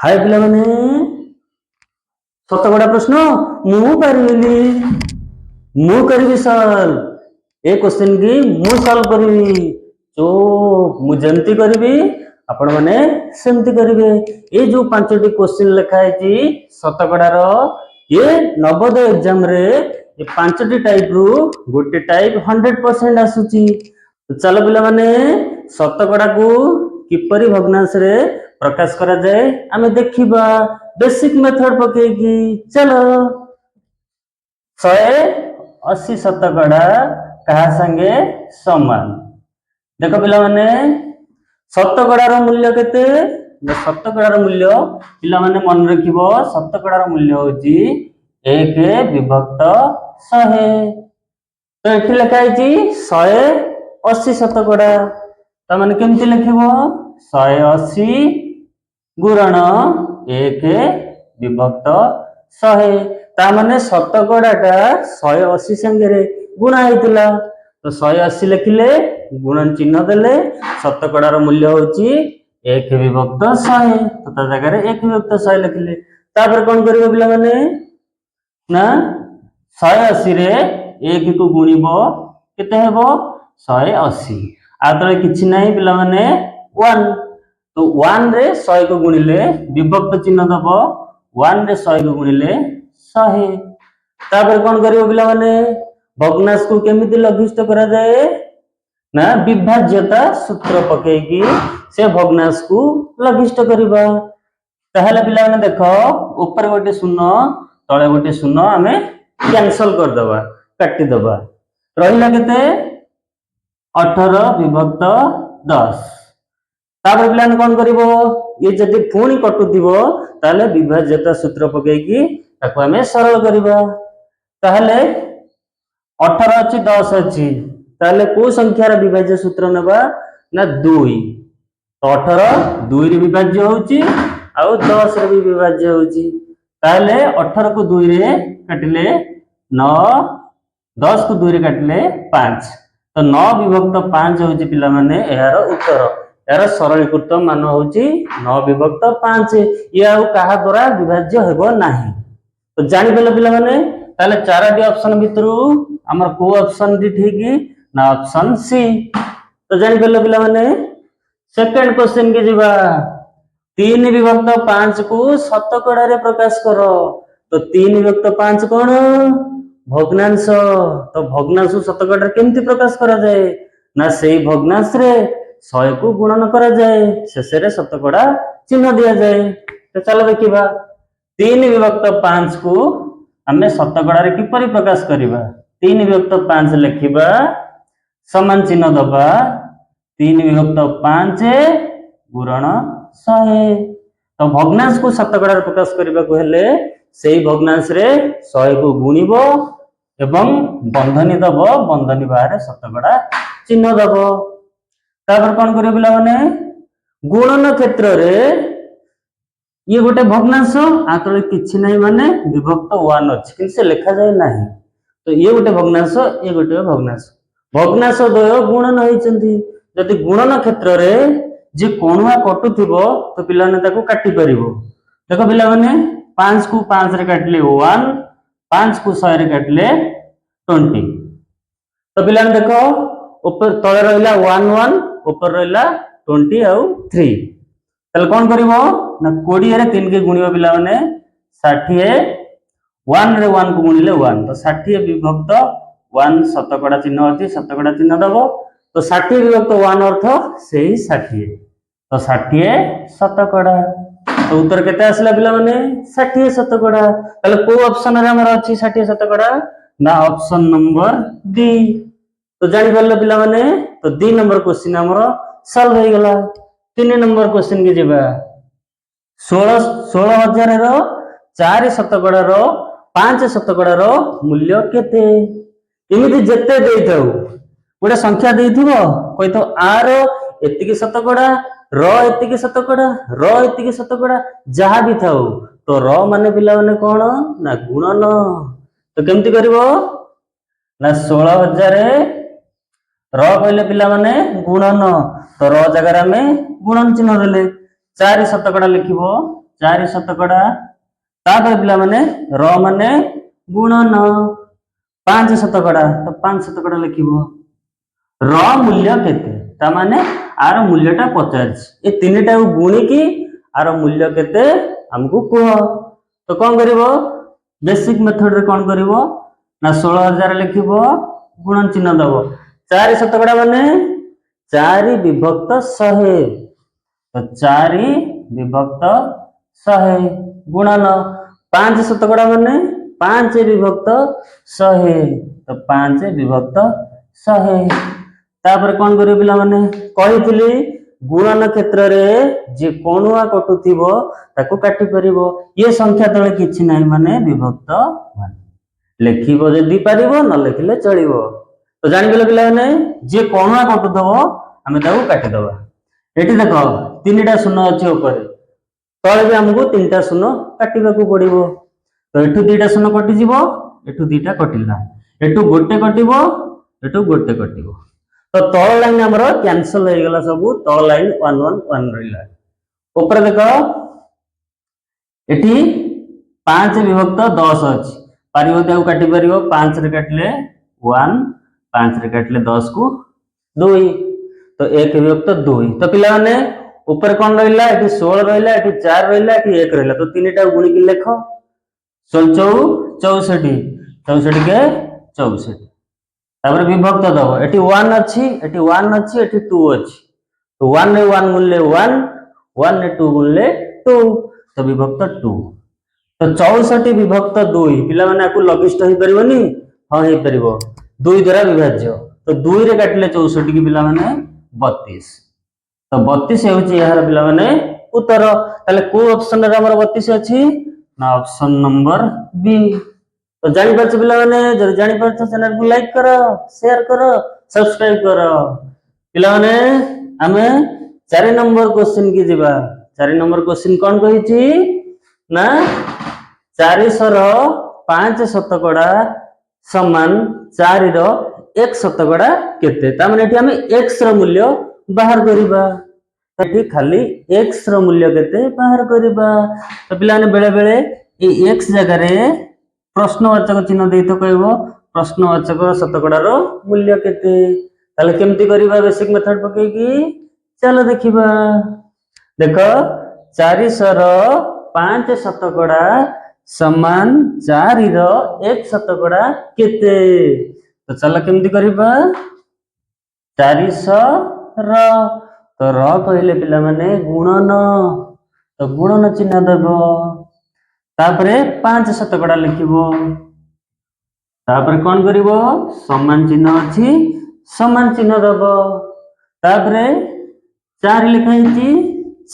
हाय पिला माने शतकड़ा प्रश्न मु पारिली मु करी सॉल्व ए क्वेश्चन की मु सॉल्व करी जो मु जंती करी आपण माने सेमती करिवे। ए जो पांचटी क्वेश्चन लिखा है शतकड़ार ये नवोदय एग्जाम रे ये पांचटी टाइप रु गोटे टाइप 100% आसुची। तो चलो पिला माने शतकड़ा को किपरि भग्नांश रे प्रकाश करा जाए आमे देखिबा बेसिक मेथड पकेगी। चलो 180 शतकड़ा कहा संगे समान। देखो पिला माने शतकड़ार मूल्य केते? शतकड़ार मूल्य पिला माने मन रखिबो शतकड़ार मूल्य होची 1 विभक्त 100। तो एठी लिखा है 180 शतकड़ा ता माने केमती लिखिबो 180 गुणन 1 विभक्त 100 ता माने शतकड़ाटा 180 संगे गुणा होइतिला। तो 180 लिखिले गुणन चिन्ह देले शतकड़ार मूल्य होची 1 विभक्त 100 तो ता जगह 1 विभक्त 100 लिखिले। तापर कोन करिवो पिला माने ना 180 रे 1 को गुणिबो केते हेबो 180 आ तळे किछि नाही पिला माने 1 तो 1 रे 100 को गुणिले विभक्त चिन्ह दबो 1 रे 100 को गुणिले 100। तापर कोन करिवो पिला माने भग्नांश को केमिति लघिष्ठ करा जाए ना विभाज्यता सूत्र पकेगी से भग्नांश को लघिष्ठ करिबा। ताहले पिला माने देखो ऊपर गोटे शून्य तळे गोटे शून्य आमे कैंसिल कर दबा काटी दबा रहिला केते 18 विभक्त 10। तापर पिला ने कोन करिवो ये जदि पुणी कटुथिबो ताले विभाज्यता सूत्र पकेगी ताको आमे सरल करिबा। ताहले 18 अछि 10 अछि ताले को संख्यार विभाज्य सूत्र नेबा ना 2 तो 18 2 रे विभाज्य होउची आ 10 रे भी विभाज्य होउची। ताले 18 को 2 रे काटिले 9 10 को 2 रे काटिले 5 तो 9 विभक्त 5 होउची पिला माने एहार उत्तर। यार सरलीकृत मान होउची 9 विभक्त 5 ये आ कहा द्वारा विभाज्य हेबो नाही। तो जानि पेले पिला माने ताले चारटी ऑप्शन भितरु हमर को ऑप्शन दी ठीक ना ऑप्शन सी। तो जानि पेले पिला माने सेकंड क्वेश्चन के जीवा 3 विभक्त 5 को शतकड़ा रे प्रकाश करो। तो 3 विभक्त 5 कोन भग्नांश तो भग्नांश शतकड़ा केमती प्रकाश करा जाए ना सेही भग्नांश रे 100 को गुणन करा जाए शेष रे शतकड़ा चिन्ह दिया जाए। तो चलो देखिबा 3 विभक्त 5 को हमें शतकड़ा रे किपरि प्रकाश करिबा 3 विभक्त 5 लिखिबा समान चिन्ह दबा 3 विभक्त 5 गुणन 100। तो भग्नांश को शतकड़ा रे प्रकाश करिबा को हेले सेही भग्नांश रे 100 को गुणिबो एवं बंधनी दबो बंधनी बाहर शतकड़ा चिन्ह दबो। तापर कोन करियो पिला माने गुणन क्षेत्र रे ये गोटे भग्नांश आतले किछि नाही माने विभक्त 1 अछि कि से लिखा जाय नाही। तो ये गोटे भग्नांश ये गोटे भग्नांश भग्नांश द्वय गुणन होइचंती जदि गुणन क्षेत्र रे जे कोणुआ कटुथिबो तो पिला ने ताको काटी परिबो। देखो पिला माने 5 को 5 रे काटले 1 5 को 100 रे काटले 20। तो पिला ने देखो ऊपर तळे रहला 1 1 ऊपर रहला 20 आउ 3 तले कोन करिवो ना 20 रे 3 के गुणियो पिला माने 60 1 रे 1 को गुणिले 1 तो 60 विभक्त 1 शतकड़ा चिन्ह अछि शतकड़ा चिन्ह दबो। तो 60 विभक्त 1 अर्थ सेही 60 तो 60 शतकड़ा। तो उत्तर केते आसला पिला माने 60 शतकड़ा। तले को ऑप्शन रे हमर अछि 60 शतकड़ा ना ऑप्शन नंबर डी। तो जानि परले पिला माने तो 2 नंबर क्वेश्चन हमर सॉल्व हो गेला। 3 नंबर क्वेश्चन के जेबा 16000 रो 4 शतकड़ा रो 5 शतकड़ा रो मूल्य केते एमिति जेते देइथौ गोटे संख्या देइथबो कहितो आर एतिकी शतकड़ा र एतिकी शतकड़ा र एतिकी शतकड़ा जहा भी थाउ तो र माने पिला माने कोन ना गुणन। तो केमती करबो ना 16000 र कहले पिला माने गुणन तो र जगह में गुणन चिन्ह देले 4 शतकड़ा लिखिबो चारि शतकड़ा तापर पिला माने र माने गुणन 5 शतकड़ा तो 5 शतकड़ा लिखिबो र मूल्य केते ता माने आर मूल्यटा 50 ए तीनटा गुणी की आर मूल्य केते हमको कह तो कौन करिवो बेसिक मेथड रे कौन करिवो ना 16000 लिखिबो गुणन चिन्ह दबो 4 शतकड़ा माने 4 विभक्त 100 तो 4 विभक्त 100 गुणन 5 शतकड़ा माने 5 विभक्त 100 तो 5 विभक्त 100 तापर कौन करियो पिला माने कहितली गुणन क्षेत्र रे जे कोणुआ कटुथिबो ताको काटी परिबो ये संख्या तळे किछि नाही माने विभक्त 1 लिखिबो जदी परिबो न लिखले चलिबो तो जानि गेलो पिला माने जे कोणुआ कटुथबो हमें ताको काटी दबा एठी देखो तीनटा शून्य अछि ऊपर तळे भी हमको तीनटा शून्य काटिबा को पड़िबो तो एठु दुईटा शून्य कटि जिवो एठु दुईटा कटिला एठु गोटे कटिबो एठु गोटे कटिबो तो तळ लाइन हमरो कैंसिल हो गेला सब तळ लाइन 1 1 1 रहिला ऊपर देखो एठी 5 विभक्त 10 अछि पारिबो ताको काटि परिबो 5 रे काटले 1 5 रे काटले 10 को 2 तो 1 विभक्त 2 तो पिला माने ऊपर कौन रहिला एठी 16 रहिला एठी 4 रहिला एठी 1 रहिला तो तीनटा गुणी के लेखो 16 64 64 के 64 तापर विभक्त दबो एठी 1 अछि एठी 1 अछि एठी 2 अछि तो 1 रे 1 गुणले 1 1 रे 2 गुणले 2 तो विभक्त 2 तो 64 विभक्त 2 पिला माने आकु लघिष्ठ होई परिबोनी हां होई परिबो 2 द्वारा विभाज्य तो 2 रे काटले 64 की पिला माने 32 तो 32 हेउची यार पिला माने उत्तर ताले को ऑप्शन रे हमर 32 अछि ना ऑप्शन नंबर बी तो जानी पाछ पिला माने जर जानी पाछ चैनल को लाइक करो शेयर करो सब्सक्राइब करो पिला माने हमें 4 नंबर क्वेश्चन की जीवा 4 नंबर क्वेश्चन कोन कहिची ना 400 रो 5 शतकड़ा समान 4 रो 1 शतकड़ा केते ता माने एठी हमें x रो मूल्य बाहर करिबा एठी खाली x रो मूल्य केते बाहर करिबा तो पिला माने बेले बेले ए x जगह रे प्रश्नवाचक चिन्ह देई तो कहबो प्रश्नवाचक शतकड़ार मूल्य केते ताले केमती करिबा बेसिक मेथड पके की चलो देखिबा देखो 400 रो 5 शतकड़ा समान 4 रो 1 शतकड़ा केते तो चलो केमती करिबा 400 रो तो रो कहले पिला माने गुणन तो गुणन चिन्ह देबो तापरे 5 शतकड़ा लिखिबो तापरे कोन करिवो समान चिन्ह अछि समान चिन्ह दबो तापरे 4 लिखाइछि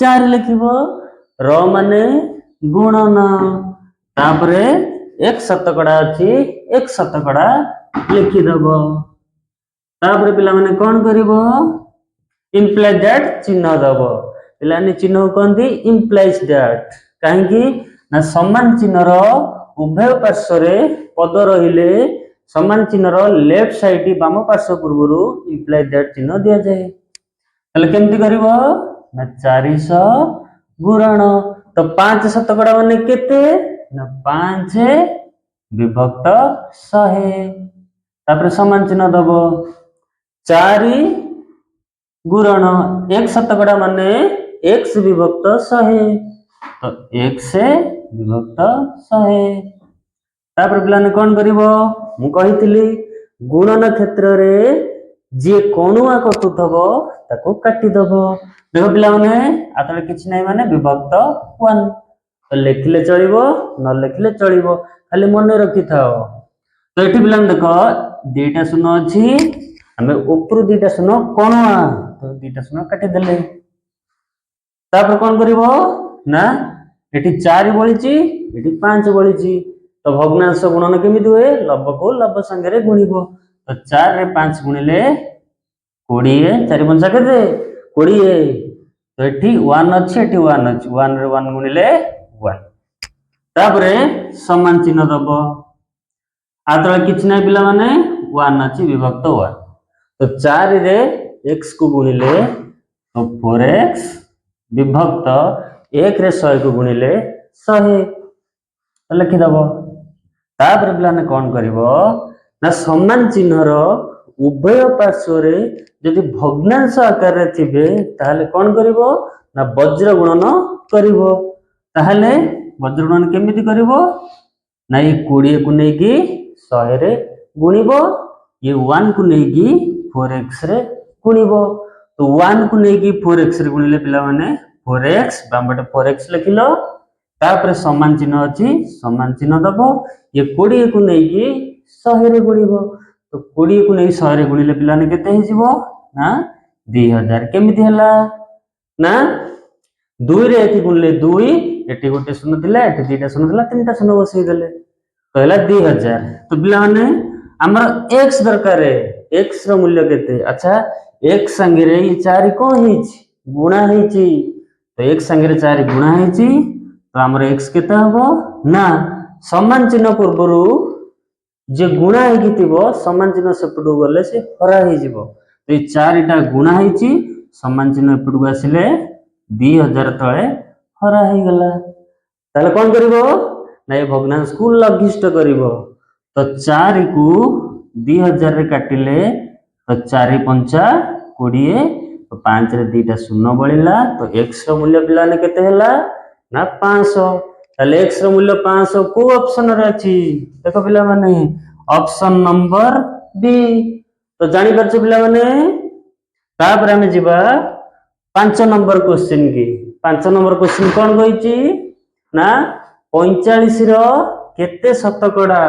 4 लिखिबो र माने गुणन तापरे 1 शतकड़ा अछि 1 शतकड़ा लिखि दबो तापरे पिला माने कोन करिवो इम्प्लाइज दैट चिन्ह दबो पिला ने चिन्ह कोंदी इम्प्लाइज दैट काहे की ना समान चिन्ह रो उभय पार्श्व रे पद रहिले समान चिन्ह रो लेफ्ट साइड बाम पार्श्व पूर्वरु इम्प्लाइ दैट चिन्ह दिया जाए तले केमती करिवो ना 400 गुणन तो 5 शतकड़ा माने केते ना 5 विभक्त 100 तापर समान चिन्ह दबो 4 गुणन 1 शतकड़ा माने x विभक्त 100 तो 1 से विभक्त 100 तापर पिला ने कोन करिवो मु कहितली गुणन क्षेत्र रे जे कोणुआ कटुथबो ताको काटी दबो देखो पिला माने आतले किछि नै माने विभक्त 1 तो लिखले चलिबो न लिखले चलिबो खाली मन रखि थाओ तो एठी पिला देखो दुईटा शून्य अछि हमें ऊपर दुईटा शून्य कोणुआ तो दुईटा शून्य काटी देले तापर कोन करिवो ना एठी 4 बळिची एठी 5 बळिची तो भग्नांश गुणन केमिति होए लब्ध को लब्ध संगे रे गुणिबो तो 4 रे 5 गुणिले 20 4 पंचा केते 20 तो एठी 1 अछि एठी 1 अछि 1 रे 1 गुणिले 1 तापरे समान चिन्ह दबो आतळ किछि नै पिला माने 1 अछि विभक्त 1 तो 4 रे x को गुणिले तो 4x विभक्त 1 रे 100 को गुणिले 100 लिखिदब। तापर पिलाने कौन करिवो ना समान चिन्हर उभय पार्श्व रे यदि भग्नांश आकार रे थिबे ताहले कौन करिवो ना वज्र गुणन करिवो। ताहले वज्र गुणन केमिति करिवो ना ये 20 को नेकी 100 रे गुणिबो, ये 1 को नेकी 4x रे गुणिबो। तो 1 को नेकी 4x रे गुणिले पिला माने 4x बामबटे 4x लिखिलो, तापर समान चिन्ह अछि समान चिन्ह दबो, ये 20 को नेकी 100 रे गुणिबो। तो 20 को नेकी 100 रे गुणिले पिला ने केते हि जिवो ना 2000। केमिति हला ना 2 रे एठी गुणले 2, एठी गोटे शून्य थिला, एठी दुईटा शून्य थिला, तीनटा शून्य बसई देले तो हला 2000। तो पिला माने हमर x दरकार है, x रो मूल्य केते। अच्छा x संगे रे ये 4 कोन हिची गुणा हिची, तो x संगे रे 4 गुणा हिची, तो हमर x केते हबो ना समान चिन्ह पूर्वरु जे गुणा हेकी थिबो समान चिन्ह सेपटु गले से हरा हे जिवो। तो ये 4 टा गुणा हिची, समान चिन्ह एपटु आसिले 2000 तळे हरा हे गला। ताले कोन करिवो ना ये भग्नांश को लघिष्ठ करिवो। तो 4 को 2000 रे काटिले तो 4 पंचा 20, तो 5 रे 2टा शून्य बळिला, तो x रो मूल्य पिला ने केते हला ना 500। ताले x रो मूल्य 500 को ऑप्शन रे अछि देखो पिला माने ऑप्शन नंबर बी। तो जानि परछ पिला माने। तापर हमें जिबा 5 नंबर क्वेश्चन की। 5 नंबर क्वेश्चन कोन कहिची ना 45 रो केते शतकड़ा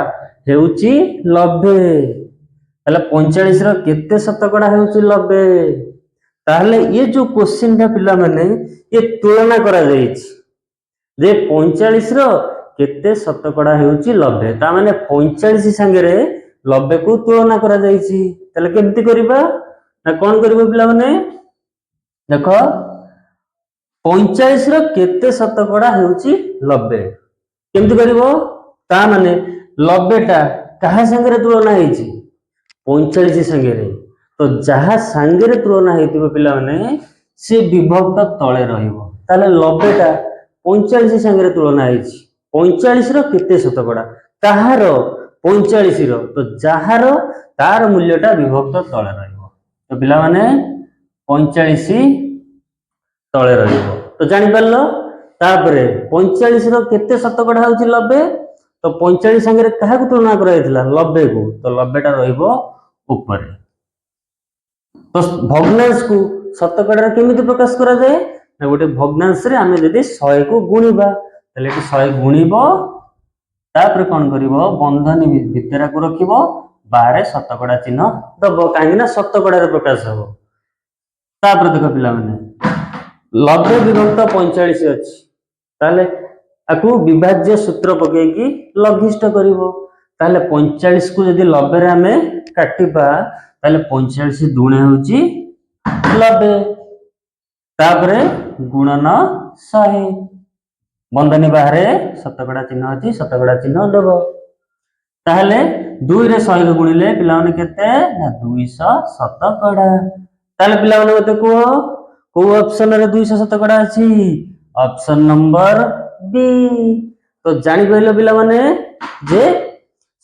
हेउची 90। ताले 45 रो केते शतकड़ा हेउची 90। ताहले ये जो क्वेश्चन टा पिला माने ये तुलना करा जाईची जे 45 रो केते शतकड़ा हेउची 90, ता माने 45 संगे रे 90 को तुलना करा जाईची। ताले केमति करिबा ना कोन करिबो पिला माने देखो 45 रो केते शतकड़ा हेउची 90 केमति करिवो ता माने 90 टा कहा संगे रे तुलना हेची 45 संगे रे, तो जहा संगे रे तुलना हेतिबो पिला माने से विभक्त तळे रहिबो। ताले 90 टा 45 संगे रे तुलना हेची 45 रो केते शतकड़ा कहार 45 रो, तो जहार तार मूल्यटा विभक्त तळे रहिबो। तो पिला माने 45 तळे रहिबो। तो जानि परलो तापरे 45 रो केते शतकड़ा होउची 90, तो 45 संगे रे काहा को तुलना कराइथिला 90 को, तो 90 टा रहिबो ऊपर। तो भग्नांश को शतकड़ा रे केमिति प्रकाश करा जाय ना गोटे भग्नांश रे हमें जदी 100 को गुणिबा तले एटी 100 गुणिबो, तापर कोन करिवो बंधनी भितरा को रखिबो, बाहर शतकड़ा चिन्ह दबो काहे ना शतकड़ा रे प्रकाश हो। तापर देखो पिला माने 90 विभक्त 45 अछि, ताले आकु विभाज्य सूत्र पकेकी लघिष्ठ करिवो। ताले 45 को जदी 90 रे हमें काटिबा ताले 45 दुणे होची 90, तापरे गुणन 100, बंधनी बाहरे शतकड़ा चिन्ह अछि शतकड़ा चिन्ह दबो। ताहले 2 रे 100 को गुणिले पिला माने केते ना 200 शतकड़ा। ताहले पिला माने मते को ऑप्शन रे 200 शतकड़ा अछि ऑप्शन नंबर बी। तो जानि गइलो पिला माने जे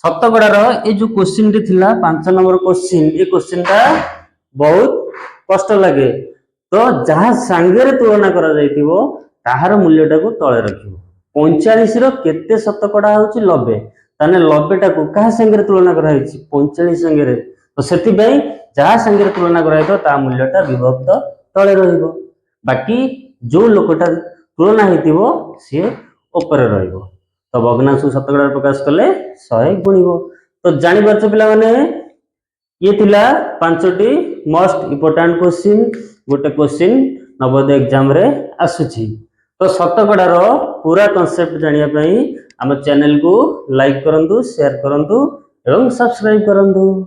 शतकड़ा रो ए जो क्वेश्चन रे थिला 5 नंबर क्वेश्चन, ए क्वेश्चन टा बहुत कष्ट लागे। तो जहा संगे रे तुलना करा जाइतिबो ताहार मूल्यटा को तळे रखिबो। 45 रो केते शतकड़ा होउची 90, ताने 90 टा को कहा संगे रे तुलना करा हिची 45 संगे रे, तो सेति बेई जहा संगे रे तुलना करा हितो ता मूल्यटा विभक्त तळे रहिबो, बाकी जो लोकटा तुलना हेतिबो से ऊपर रहिबो। तो भग्नांश शतकड़ा प्रकाश कले 100 गुणिबो। तो जानि परछ पिला माने ये थिला 5टी मोस्ट इंपोर्टेंट क्वेश्चन, गोटे क्वेश्चन नवोदय एग्जाम रे आसुची। तो शतकड़ा रो पूरा कांसेप्ट जानिया पई हम चैनल को लाइक करंतु, शेयर करंतु एवं सब्सक्राइब करंतु।